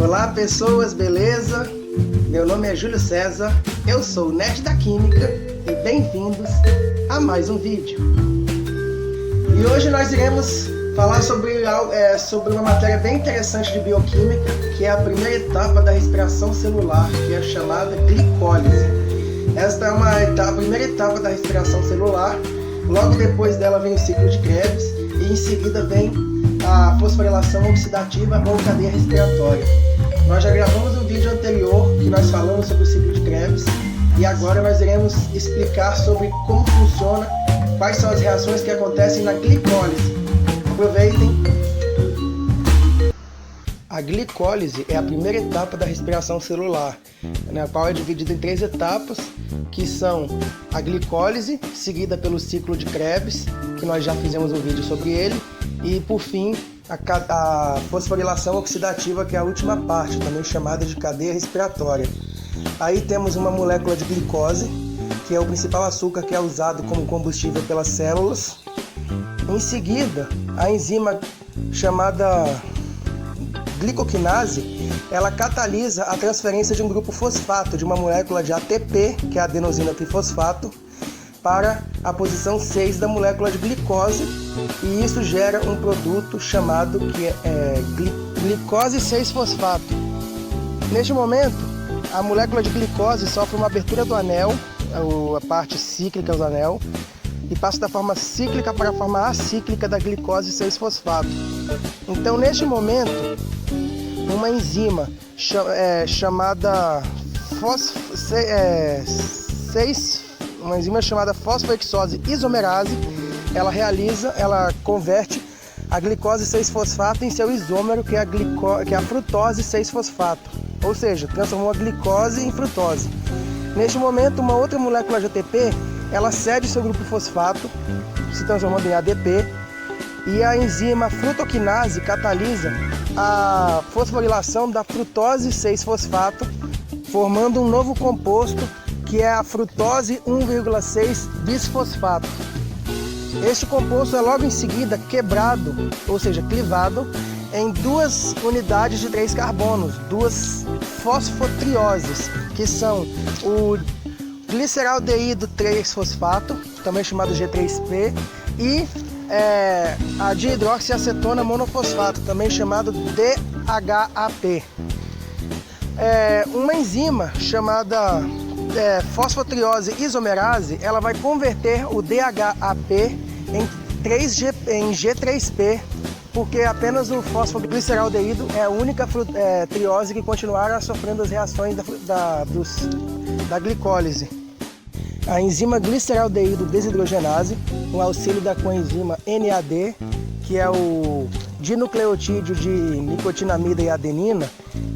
Olá pessoas, beleza? Meu nome é Júlio César, eu sou o Nerd da Química e bem-vindos a mais um vídeo. E hoje nós iremos falar sobre uma matéria bem interessante de bioquímica, que é a primeira etapa da respiração celular, que é chamada glicólise. Esta é a primeira etapa da respiração celular. Logo depois dela vem o ciclo de Krebs e em seguida vem a fosforilação oxidativa ou cadeia respiratória. Nós já gravamos um vídeo anterior que nós falamos sobre o ciclo de Krebs e agora nós iremos explicar sobre como funciona, quais são as reações que acontecem na glicólise. Aproveitem! A glicólise é a primeira etapa da respiração celular, na qual é dividida em 3 etapas, que são a glicólise, seguida pelo ciclo de Krebs, que nós já fizemos um vídeo sobre ele, e por fim a fosforilação oxidativa, que é a última parte, também chamada de cadeia respiratória. Aí temos uma molécula de glicose, que é o principal açúcar que é usado como combustível pelas células. Em seguida, a enzima chamada glicoquinase, ela catalisa a transferência de um grupo fosfato de uma molécula de ATP, que é a adenosina trifosfato, para a posição 6 da molécula de glicose, e isso gera um produto chamado glicose 6-fosfato. Neste momento, a molécula de glicose sofre uma abertura do anel, a parte cíclica do anel, e passa da forma cíclica para a forma acíclica da glicose 6-fosfato. Então, neste momento, uma enzima chamada fosfoexose isomerase, ela converte a glicose 6-fosfato em seu isômero, que é a frutose 6-fosfato, ou seja, transformou a glicose em frutose. Neste momento, uma outra molécula de ATP, ela cede seu grupo fosfato, se transformando em ADP, e a enzima frutoquinase catalisa a fosforilação da frutose 6-fosfato, formando um novo composto, que é a frutose 1,6 bisfosfato. Este composto é logo em seguida quebrado, ou seja, clivado, em 2 unidades de 3 carbonos, 2 fosfotrioses, que são o gliceraldeído 3-fosfato, também chamado G3P, e a dihidroxiacetona monofosfato, também chamado DHAP. Uma enzima chamada fosfotriose isomerase, ela vai converter o DHAP em G3P, porque apenas o fosfogliceraldeído é a única triose que continuará sofrendo as reações da glicólise. A enzima gliceraldeído desidrogenase, com auxílio da coenzima NAD, que é o dinucleotídeo de nicotinamida e adenina,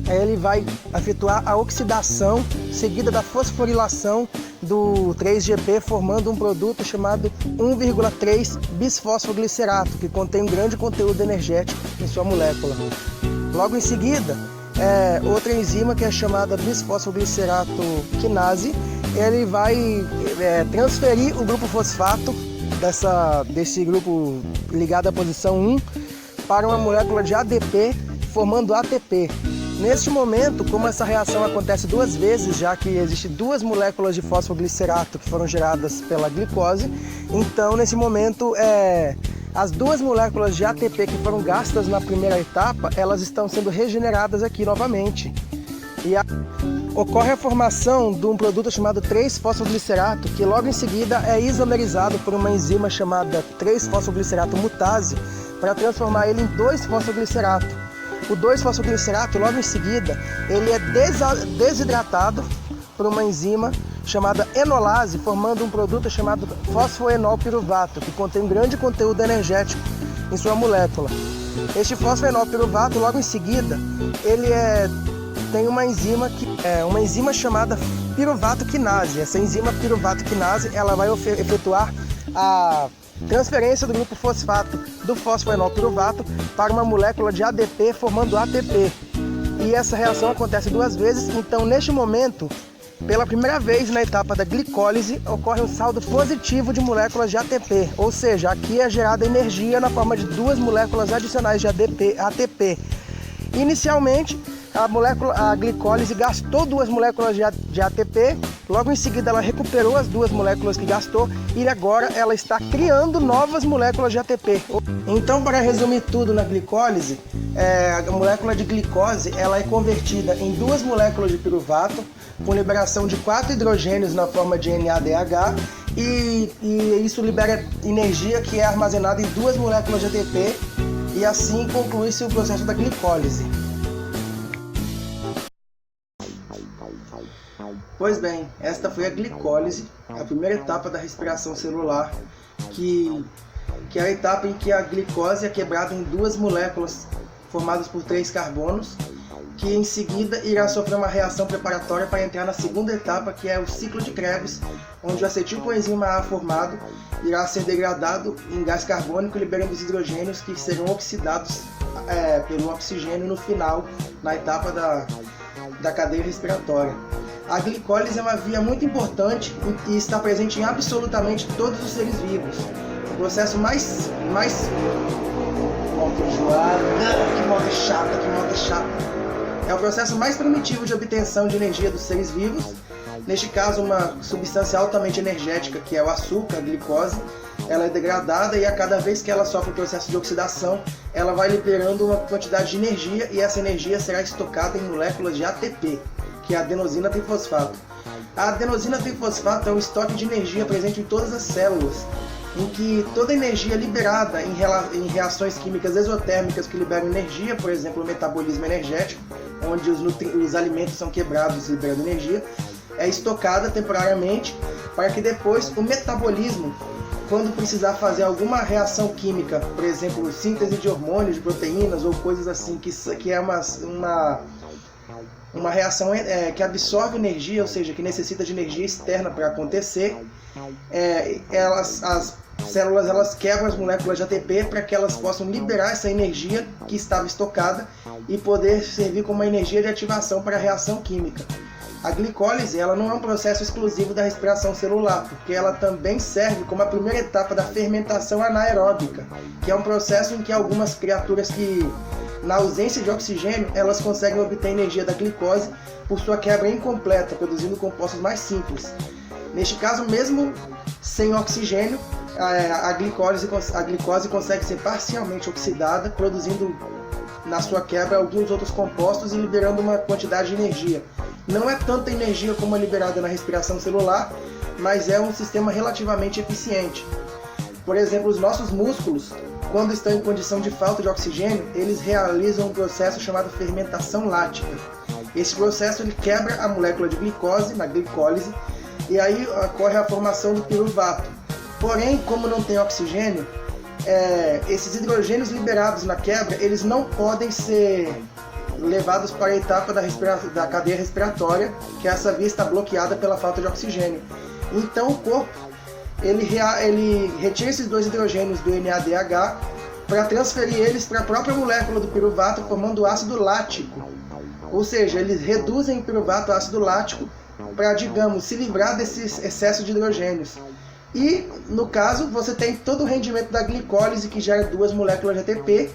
ele vai efetuar a oxidação seguida da fosforilação do 3-GP, formando um produto chamado 1,3 bisfosfoglicerato, que contém um grande conteúdo energético em sua molécula. Logo em seguida, outra enzima, que é chamada bisfosfoglicerato quinase, ele vai transferir o grupo fosfato desse grupo ligado à posição 1 para uma molécula de ADP, formando ATP. Neste momento, como essa reação acontece 2 vezes, já que existem 2 moléculas de fosfoglicerato que foram geradas pela glicose, então nesse momento as 2 moléculas de ATP que foram gastas na primeira etapa, elas estão sendo regeneradas aqui novamente. E ocorre a formação de um produto chamado 3-fosfoglicerato, que logo em seguida é isomerizado por uma enzima chamada 3-fosfoglicerato mutase, para transformar ele em 2-fosfoglicerato. O 2-fosfoglicerato, logo em seguida, ele é desidratado por uma enzima chamada enolase, formando um produto chamado fosfoenolpiruvato, que contém um grande conteúdo energético em sua molécula. Este fosfoenolpiruvato, logo em seguida, ele tem uma enzima chamada piruvato quinase. Essa enzima piruvato quinase, ela vai efetuar a transferência do grupo fosfato do fosfoenolpiruvato para uma molécula de ADP, formando ATP. E essa reação acontece 2 vezes, então neste momento, pela primeira vez na etapa da glicólise, ocorre um saldo positivo de moléculas de ATP, ou seja, aqui é gerada energia na forma de 2 moléculas adicionais de ATP. Inicialmente, a glicólise gastou 2 moléculas de ATP, logo em seguida ela recuperou as 2 moléculas que gastou e agora ela está criando novas moléculas de ATP. Então, para resumir tudo na glicólise, a molécula de glicose ela é convertida em 2 moléculas de piruvato, com liberação de 4 hidrogênios na forma de NADH, e isso libera energia que é armazenada em 2 moléculas de ATP, e assim conclui-se o processo da glicólise. Pois bem, esta foi a glicólise, a primeira etapa da respiração celular, que é a etapa em que a glicose é quebrada em 2 moléculas formadas por 3 carbonos, que em seguida irá sofrer uma reação preparatória para entrar na segunda etapa, que é o ciclo de Krebs, onde o acetilcoenzima A formado irá ser degradado em gás carbônico, liberando os hidrogênios que serão oxidados pelo oxigênio no final, na etapa da cadeia respiratória. A glicólise é uma via muito importante e está presente em absolutamente todos os seres vivos. O processo mais... Que moto chata. É o processo mais primitivo de obtenção de energia dos seres vivos. Neste caso, uma substância altamente energética, que é o açúcar, a glicose, ela é degradada e a cada vez que ela sofre o processo de oxidação, ela vai liberando uma quantidade de energia e essa energia será estocada em moléculas de ATP, que é a adenosina trifosfato. A adenosina trifosfato é um estoque de energia presente em todas as células, em que toda energia liberada em reações químicas exotérmicas que liberam energia, por exemplo, o metabolismo energético, onde os alimentos são quebrados liberando energia, é estocada temporariamente para que depois o metabolismo, quando precisar fazer alguma reação química, por exemplo, síntese de hormônios, de proteínas ou coisas assim, que é uma reação que absorve energia, ou seja, que necessita de energia externa para acontecer, as células quebram as moléculas de ATP para que elas possam liberar essa energia que estava estocada e poder servir como uma energia de ativação para a reação química. A glicólise ela não é um processo exclusivo da respiração celular, porque ela também serve como a primeira etapa da fermentação anaeróbica, que é um processo em que algumas criaturas que, na ausência de oxigênio, elas conseguem obter energia da glicose por sua quebra incompleta, produzindo compostos mais simples. Neste caso, mesmo sem oxigênio, a glicose consegue ser parcialmente oxidada, produzindo na sua quebra alguns outros compostos e liberando uma quantidade de energia. Não é tanta energia como a liberada na respiração celular, mas é um sistema relativamente eficiente. Por exemplo, os nossos músculos, quando estão em condição de falta de oxigênio, eles realizam um processo chamado fermentação lática. Esse processo ele quebra a molécula de glicose, na glicólise, e aí ocorre a formação do piruvato. Porém, como não tem oxigênio, esses hidrogênios liberados na quebra, eles não podem ser levados para a etapa da cadeia respiratória, que essa via está bloqueada pela falta de oxigênio. Então o corpo ele retira esses 2 hidrogênios do NADH para transferir eles para a própria molécula do piruvato, formando o ácido lático. Ou seja, eles reduzem o piruvato a ácido lático para, digamos, se livrar desses excessos de hidrogênios. E, no caso, você tem todo o rendimento da glicólise, que gera 2 moléculas de ATP,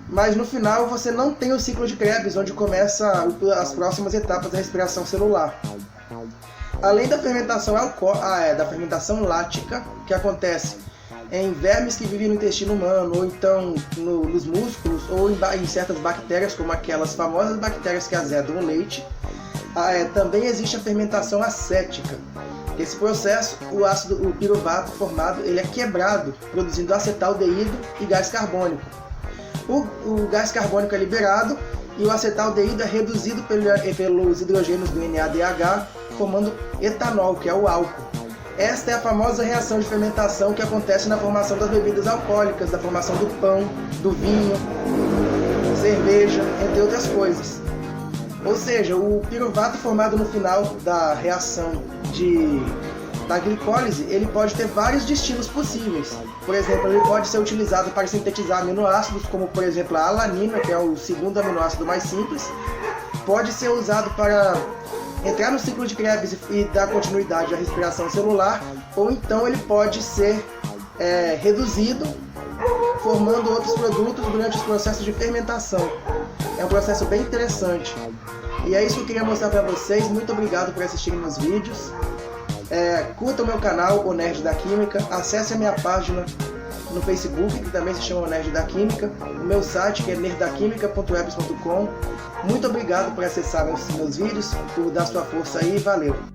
mas no final você não tem o ciclo de Krebs, onde começa as próximas etapas da respiração celular. Além da fermentação da fermentação lática, que acontece em vermes que vivem no intestino humano, ou então nos músculos, ou em certas bactérias, como aquelas famosas bactérias que azedam o leite, também existe a fermentação acética. Esse processo, o piruvato formado, ele é quebrado, produzindo acetaldeído e gás carbônico. O gás carbônico é liberado e o acetaldeído é reduzido pelos hidrogênios do NADH, formando etanol, que é o álcool. Esta é a famosa reação de fermentação que acontece na formação das bebidas alcoólicas, da formação do pão, do vinho, cerveja, entre outras coisas. Ou seja, o piruvato formado no final da reação da glicólise, ele pode ter vários destinos possíveis. Por exemplo, ele pode ser utilizado para sintetizar aminoácidos, como por exemplo a alanina, que é o segundo aminoácido mais simples. Pode ser usado para entrar no ciclo de Krebs e dar continuidade à respiração celular, ou então ele pode ser reduzido, formando outros produtos durante os processos de fermentação. É um processo bem interessante. E é isso que eu queria mostrar para vocês. Muito obrigado por assistirem meus vídeos. Curta o meu canal, o Nerd da Química. Acesse a minha página no Facebook, que também se chama o Nerd da Química. O meu site, que é nerddaquimica.webs.com. Muito obrigado por acessar os meus vídeos, por dar sua força aí. Valeu!